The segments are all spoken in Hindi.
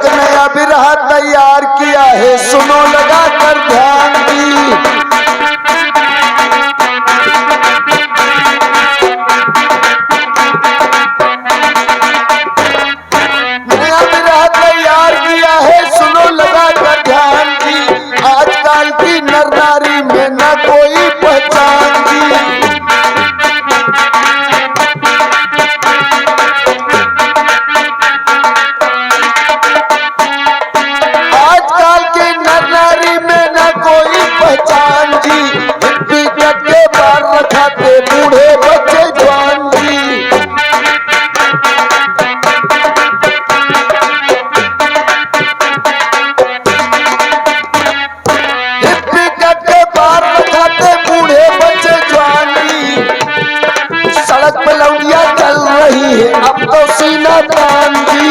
एक नया बिरहा तैयार किया है, सुनो लगा कर ध्यान दी। नया बिरहा तैयार किया है, सुनो लगा कर ध्यान दी। आजकल की नर नारी में न कोई पहचान दी। आजकल की नर नारी में न कोई पहचान जी। हिप्पी कट के बाल रखाते बूढ़े बच्चे जवान जी। हिप्पी कट के बाल रखाते बूढ़े बच्चे जवान जी। सड़क पे लौंडिया चल रही है अब तो सीना तान जी।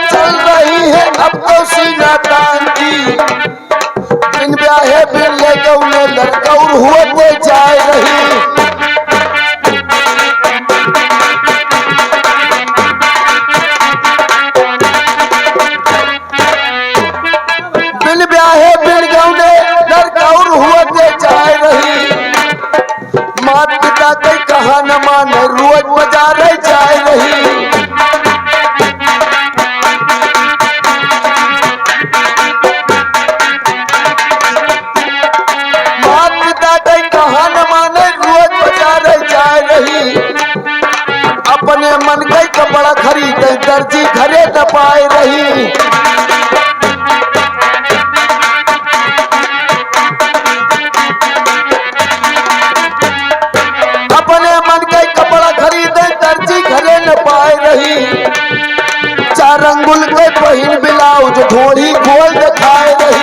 चल रही है अब तो सीना तान की। बिन ब्याहे बिन ले गौने लड़कौर हुए वो जाए रही। बिन ब्याहे बिन गौने लड़कौर हुए वो जाए रही। माता पिता के कहा न माने रोज बाजारे जाए रही। अपने मन के कपड़ा खरीदे दर्जी घरे न पाए रही। अपने मन के कपड़ा खरीदे दर्जी घरे न पाए रही। 4 अंगुल के पहिन ब्लाउज ढोड़ी गोल दिखाए रही।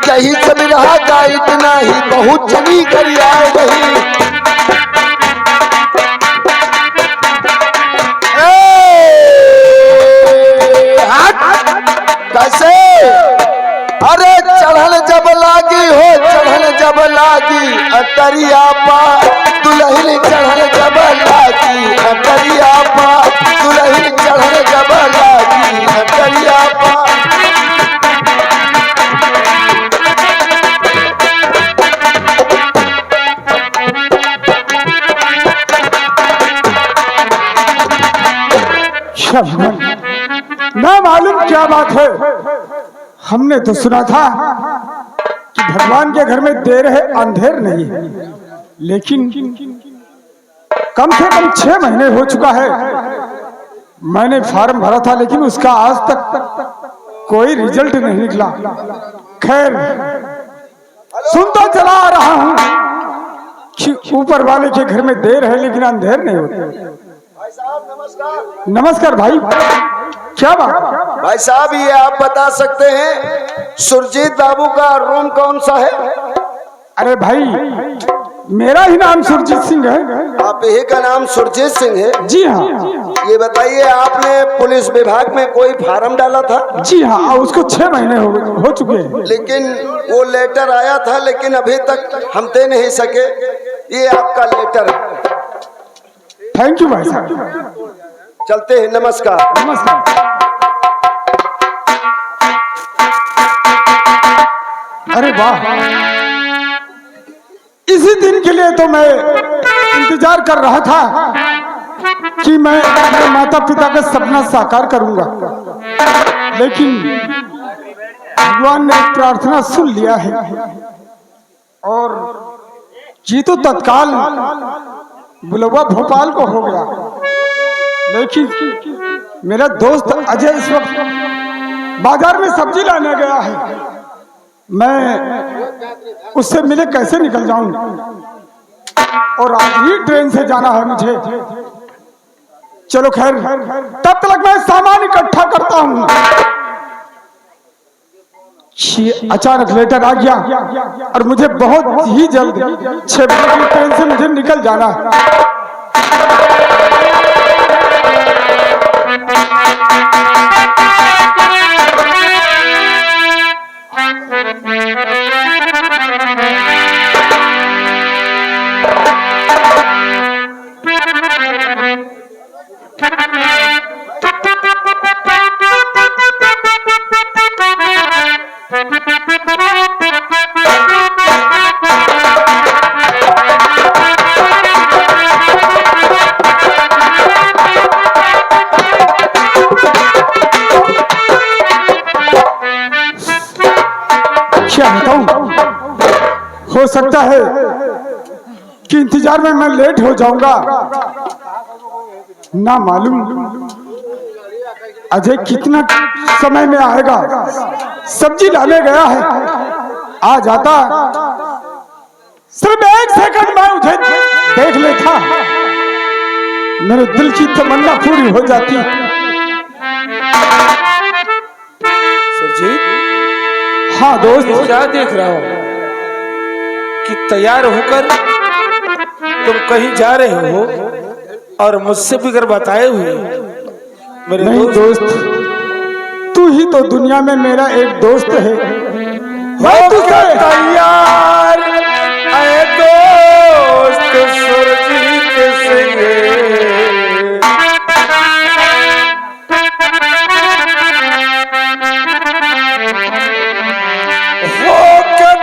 यही सब रहा का इतना ही बहुत जमी कर आए रही। कैसे अरे चढ़ल जब लागी हो चढ़ल जब लागी अटरिया पा दुल्हन चढ़ल जब लागी अटरिया पा दुल्हन चढ़ल जब लागी अटरिया पा। ना मालूम क्या बात है। हमने तो सुना था कि भगवान के घर में देर है अंधेर नहीं है, लेकिन कम से कम 6 महीने हो चुका है। मैंने फॉर्म भरा था लेकिन उसका आज तक कोई रिजल्ट नहीं निकला। खैर सुनता चला आ रहा हूँ कि ऊपर वाले के घर में देर है लेकिन अंधेर नहीं होता। भाई साहब नमस्कार। नमस्कार भाई, क्या बात? भाई साहब ये आप बता सकते हैं सुरजीत बाबू का रूम कौन सा है? अरे भाई मेरा ही नाम सुरजीत सिंह है। आप ही का नाम सुरजीत सिंह है? जी हाँ। ये बताइए आपने पुलिस विभाग में कोई फार्म डाला था? जी हाँ, उसको 6 महीने हो चुके हैं। लेकिन वो लेटर आया था लेकिन अभी तक हम दे नहीं सके। ये आपका लेटर है। थैंक यू भाई साहब। चलते हैं, नमस्कार। नमस्कार। अरे वाह, इसी दिन के लिए तो मैं इंतजार कर रहा था कि मैं अपने माता पिता का सपना साकार करूंगा, लेकिन भगवान ने प्रार्थना सुन लिया है और जी तो तत्काल बुलवा भोपाल को हो गया। लेकिन मेरा दोस्त अजय इस वक्त बाजार में सब्जी लाने गया है। मैं उससे मिले कैसे निकल जाऊं, और आज ही ट्रेन से जाना है मुझे। चलो खैर, तब तक मैं सामान इकट्ठा करता हूं। कि अचानक लेटर आ गया और मुझे बहुत ही जल्द 6 बजे की ट्रेन से मुझे निकल जाना है। क्या बताऊं, हो सकता है कि इंतजार में मैं लेट हो जाऊंगा। ना मालूम अजय कितना समय में आएगा। सब्जी लाने गया है, आ जाता सिर्फ 1 सेकंड में मुझे देख लेता, मेरे दिल की तमन्ना पूरी हो जाती। सुरजीत, हाँ दोस्त। क्या देख रहा हो कि तैयार होकर तुम कहीं जा रहे हो और मुझसे बिगर बताए हुए? मेरे नहीं दोस्त, तू ही तो दुनिया में मेरा एक दोस्त है। मैं तुझे तैयार ऐ दोस्त सुरजीत सिंह,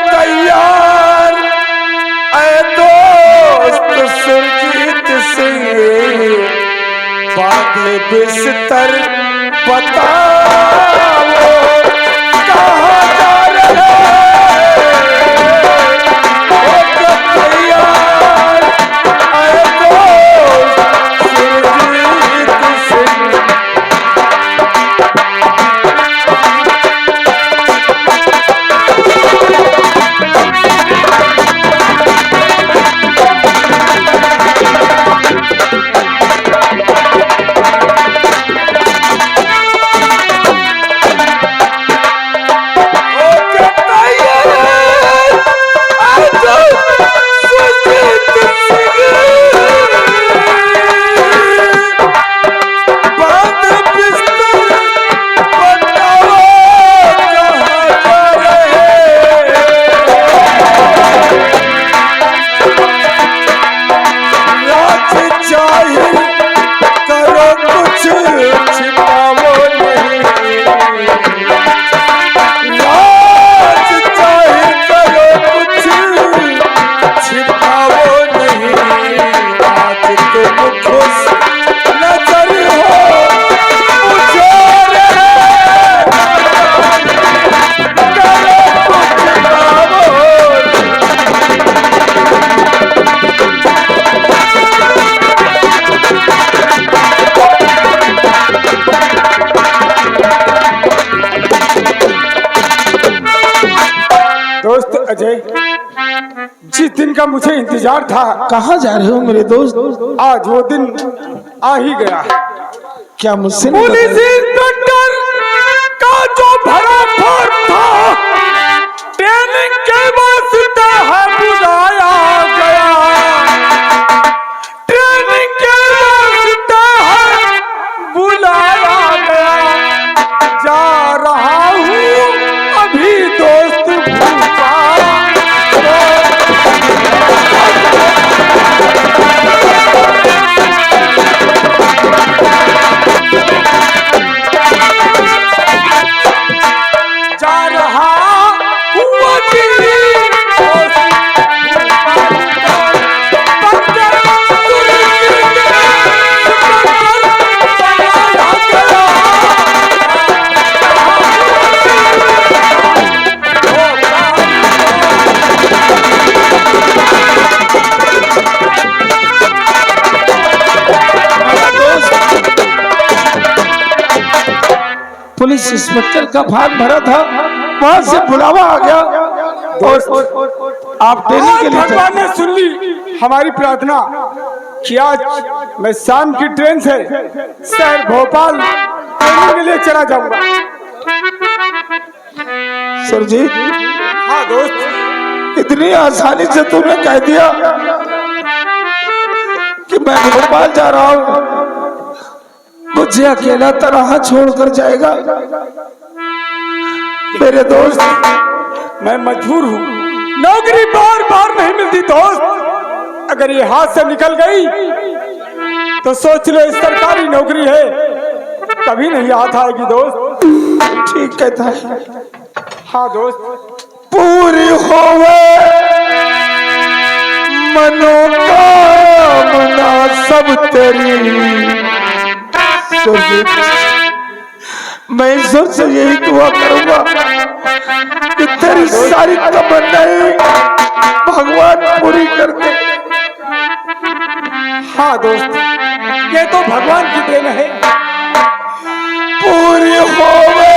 तैयार ऐ दोस्त सुरजीत सिंह, बांधे बिस्तर बताओ कहाँ जा रहे हो? तैयार ऐ दोस्त सुरजीत सिंह। दोस्त अजय, जिस दिन का मुझे इंतजार था, कहाँ जा रहे हो मेरे दोस्त? आज वो दिन आ ही गया है। क्या मुझसे पुलिस इंस्पेक्टर का जो भरा फॉर्म था, ट्रेनिंग के वास्ते है बुलाया गया। ट्रेनिंग के वास्ते है बुलाया गया। जा रहा हूँ अभी दोस्त पुलिस इंस्पेक्टर का फॉर्म भरा था, वहां से बुलावा आ गया और आप ट्रेनिंग के लिए भगवान ने सुन ली हमारी प्रार्थना कि आज मैं शाम की ट्रेन से शहर भोपाल ट्रेनिंग के लिए चला जाऊंगा। सुरजीत, हाँ दोस्त। इतनी आसानी से तुमने कह दिया कि मैं भोपाल जा रहा हूँ, मुझे अकेला तरह छोड़कर जाएगा? मेरे दोस्त, मैं मजबूर हूँ, नौकरी बार बार नहीं मिलती दोस्त। अगर ये हाथ से निकल गई तो सोच लो इस सरकारी नौकरी है, कभी नहीं हाथ आएगी दोस्त। ठीक कहता है। हाँ दोस्त। पूरी होवे मनोकामना सब तेरी। सुरजीत, मैं ईश्वर से यही दुआ करूंगा कि तेरी सारी तमन्नाएं भगवान पूरी कर दे। हाँ दोस्त, ये तो भगवान की देन है। पूरी होवे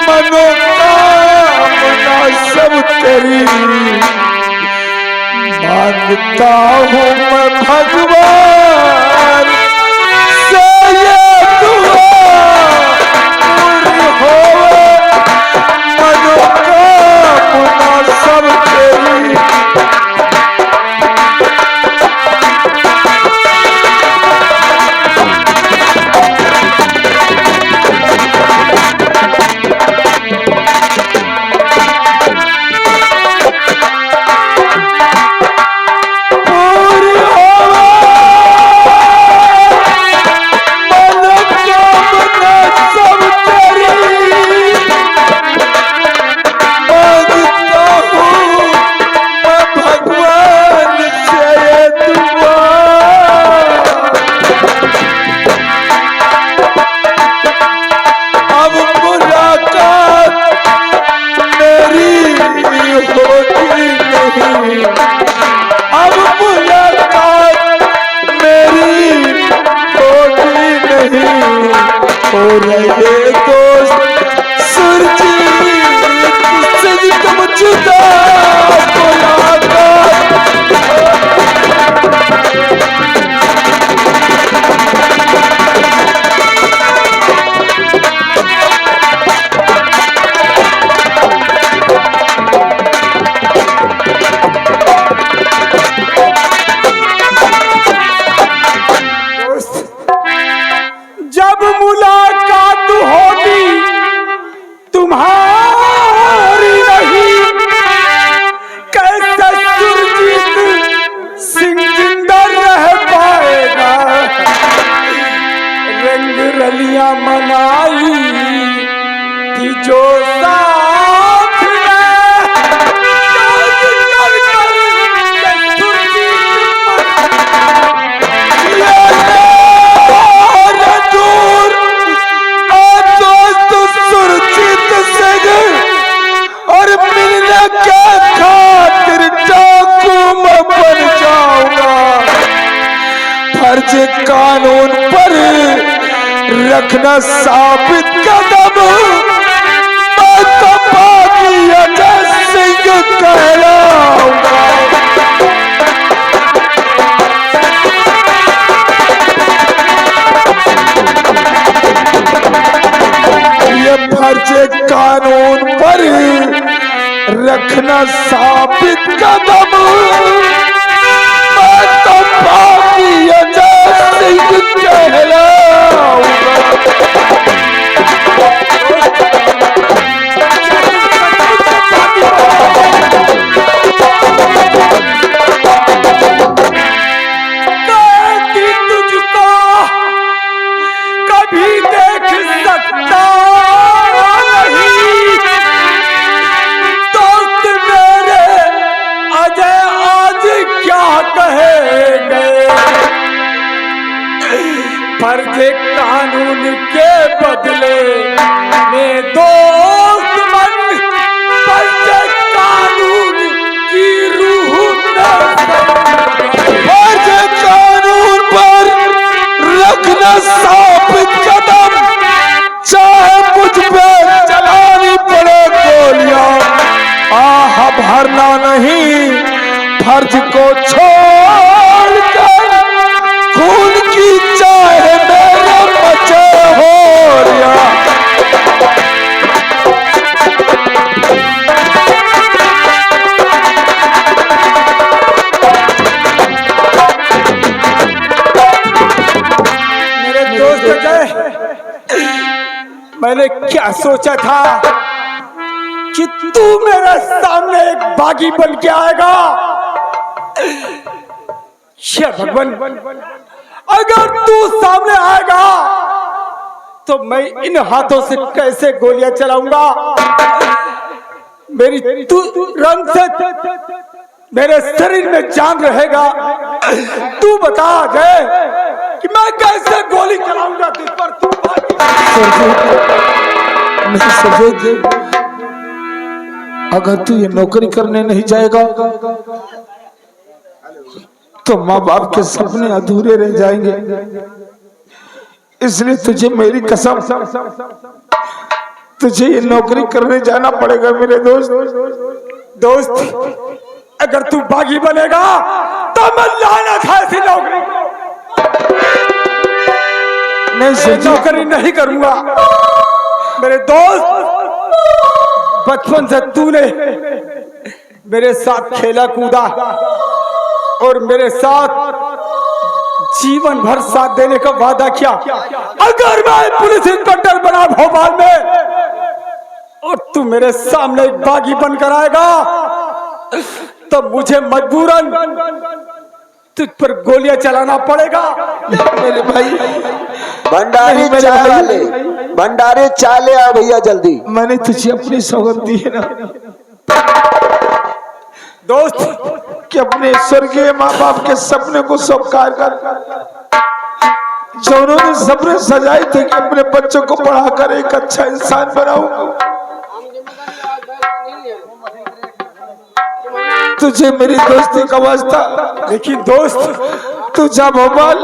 मनोकामना सब तेरी। मांगता हूँ मैं भगवान से ये दुआ, पूरी होवे मनोकामना सब तेरी। कानून पर रखना साबित कदम, मैं तो बागी अजय सिंह कहलाऊंगा। ये फर्ज कानून पर रखना साबित कदम, मैं तो बागी अजय सिंह कहलाऊंगा। फर्ज कानून के बदले में दोस्त बन, फर्ज कानून की रूह फर्ज कानून पर रखना साबित कदम, चाहे मुझ पे चलानी पड़े गोलियां, आह भरना नहीं फर्ज को छोड़कर, खून की चाहे मेरे बचे हो रिया। मैंने क्या सोचा था कि तू मेरे सामने एक बागी बन के आएगा। क्या भगवान, अगर तू सामने आएगा तो मैं इन हाथों से कैसे गोलियां चलाऊंगा? मेरी तू रंग से मेरे शरीर में जान रहेगा। तू बता दे कि मैं कैसे गोली चलाऊंगा तुझ पर। तू नहीं सरजेद, अगर तू ये नौकरी करने नहीं जाएगा तो माँ बाप के सपने अधूरे रह जाएंगे। इसलिए तुझे मेरी कसम, तुझे ये नौकरी करने जाना पड़ेगा मेरे दोस्त, अगर तू बागी बनेगा तो मैं लानत है ऐसी नौकरी को। नहीं, नौकरी नहीं करूंगा मेरे दोस्त। बचपन से तूने मेरे साथ खेला कूदा और मेरे साथ जीवन भर साथ देने का वादा किया। अगर मैं पुलिस इंस्पेक्टर बना भोपाल में और तू मेरे सामने एक बागी बनकर आएगा तो मुझे मजबूरन तुझ पर गोलियां चलाना पड़ेगा। मेरे भाई, भंडारी चाय वाले, भंडारी चाय ले आ भैया जल्दी। मैंने तुझे अपनी सौगंध दी है ना दोस्त कि अपने स्वर्गीय माँ बाप के सपने को साकार कर, जो उन्होंने सपने सजाए थे कि अपने बच्चों को पढ़ाकर एक अच्छा इंसान बनाऊंगा। तुझे मेरी दोस्ती का वास्ता, लेकिन दोस्त तू जा भोपाल,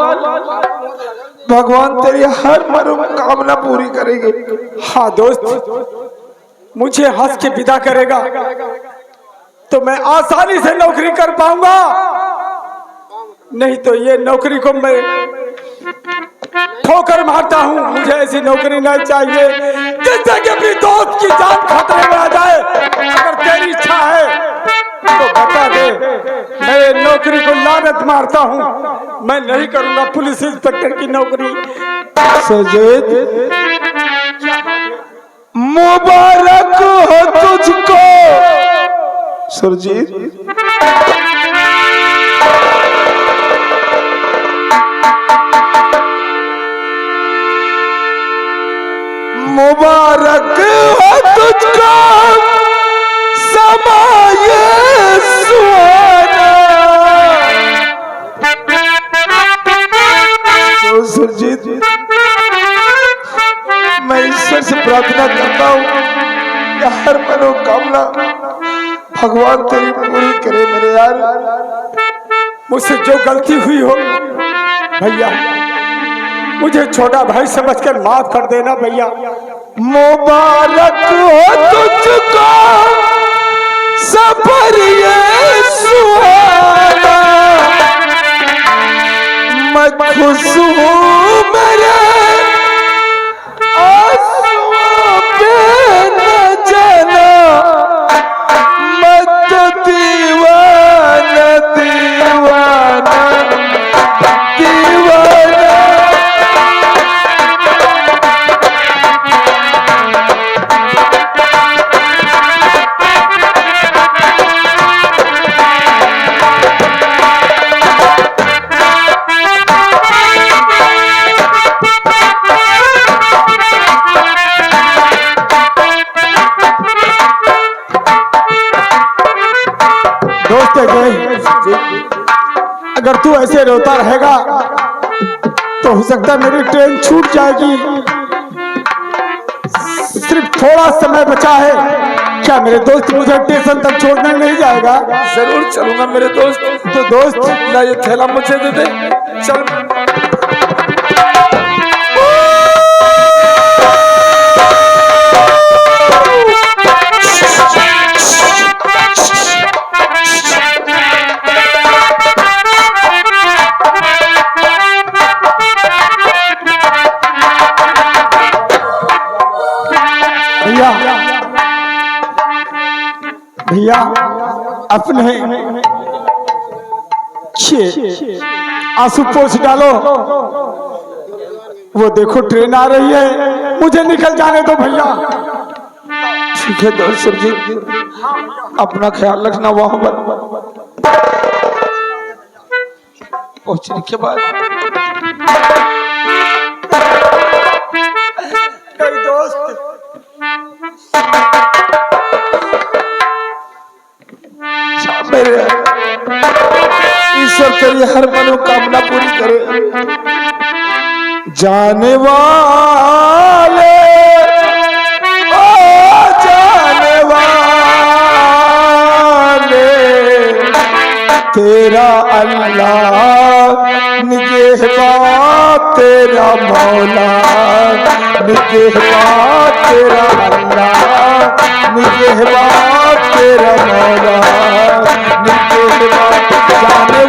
भगवान तेरी हर मनोकामना पूरी करेंगे। हाँ दोस्त, मुझे हंस के विदा करेगा तो मैं आसानी से नौकरी कर पाऊंगा, नहीं तो ये नौकरी को मैं ठोकर मारता हूँ। मुझे ऐसी नौकरी नहीं चाहिए जिससे कि अपनी दोस्त की जान खतरे में आ जाए। अगर तेरी इच्छा है तो बता दे, मैं ये नौकरी को लानत मारता हूँ। मैं नहीं करूंगा पुलिस इंस्पेक्टर की नौकरी। सजेद, मुबारक हो तुझको सुरजीत। मुबारक हो तुझको समाये सुहाना। तो सुरजीत, मैं ईश्वर से प्रार्थना करता हूँ कि हर मनोकामना भगवान तेरी पूरी करे मेरे यार। मुझसे जो गलती हुई हो भैया, मुझे छोटा भाई समझकर माफ कर देना भैया। मुबारक हो तुझको सफर ये सुहाना। मैं खुश हूँ मेरे आंसुओं पे न जाना। मैं तो दीवाना दीवाना दीवाना। अगर तू ऐसे रोता रहेगा तो हो सकता है मेरी ट्रेन छूट जाएगी। सिर्फ थोड़ा समय बचा है, क्या मेरे दोस्त मुझे स्टेशन तक छोड़ने नहीं जाएगा? जरूर चलूंगा मेरे दोस्त। तो दोस्त ला ये थैला मुझे दे दे, चल। भैया अपने आंसू पोंछ डालो। वो देखो ट्रेन आ रही है, मुझे निकल जाने दो भैया। ठीक है दर्शक जी, अपना ख्याल रखना। वहां पर पहुंचने के बाद दोस्त मेरे ईश्वर तेरी हर मनोकामना पूरी करे। जाने वाले ओ जाने वाले तेरा अल्लाह निगहबान तेरा मौला, निगहबान तेरा अल्लाह, निगहबान तेरा मौला, निगहबान जाने